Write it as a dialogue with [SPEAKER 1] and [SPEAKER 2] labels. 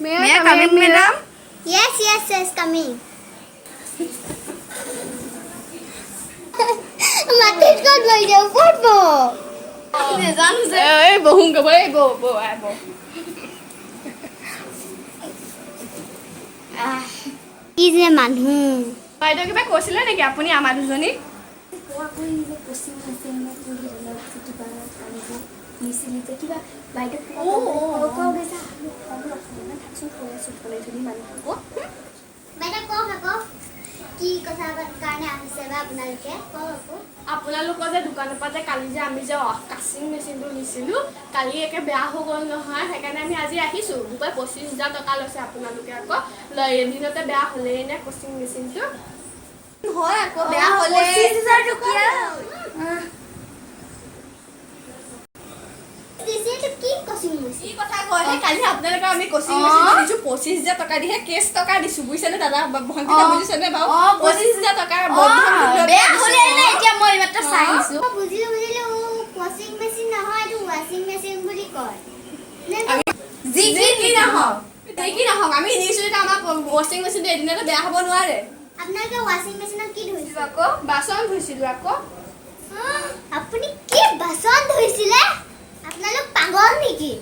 [SPEAKER 1] May I come in, madam?
[SPEAKER 2] Yes, coming. Matit ko লৈ যাও পড়ব
[SPEAKER 1] নেজানো যে এই বহুং গব এই বো বো আই বো
[SPEAKER 2] কি যে মানুহ
[SPEAKER 1] বাইদেউ কিবা কৈছিলে নেকি আপুনি আমাৰ দুজনী
[SPEAKER 2] কি কথা কাৰণে আহিছে বা আপোনালোকে
[SPEAKER 1] আপোনালোকৰ যে দোকানৰ পৰা যে কালি যে আমি যে কাচিং মেচিনটো নিছিলোঁ কালি একে বেয়া হৈ গ'ল নহয় সেইকাৰণে আমি আজি আহিছোঁ 25,000 টকা লৈছে আপোনালোকে আকৌ এদিনতে বেয়া হ'লেই নে কাচিং মেচিনটো হয় আকৌ বেয়া হ'লে
[SPEAKER 2] 25,000 টকা কি কচিং মেচিন
[SPEAKER 1] কি কথা কয় কালি আপোনালোকে আমি কচিং মেচিনটো দিছোঁ 25,000 টকা দিহে কেছ টকা দিছোঁ বুজিছেনে দাদা ভণ্টিটা বুজিছেনে বাৰু 25,000 টকা
[SPEAKER 2] বেয়া হ'লে নে এতিয়া মই মাত্ৰ চাই আছোঁ বুজিলো কচিং মেচিন নহয় এইটো ৱাচিং মেচিন বুলি কয়
[SPEAKER 1] যি কি নহওক আমি নিছোঁ এতিয়া আমাৰ ৱাচিং মেচিনটো এদিনতে বেয়া হ'ব নোৱাৰে
[SPEAKER 2] আপোনালোকে ৱাচিং মেচিনত কি ধুইছিল
[SPEAKER 1] আকৌ বাচন ধুইছিলোঁ আকৌ
[SPEAKER 2] আপুনি কি বাচন ধুইছিলে আপোনালোক পাগল নেকি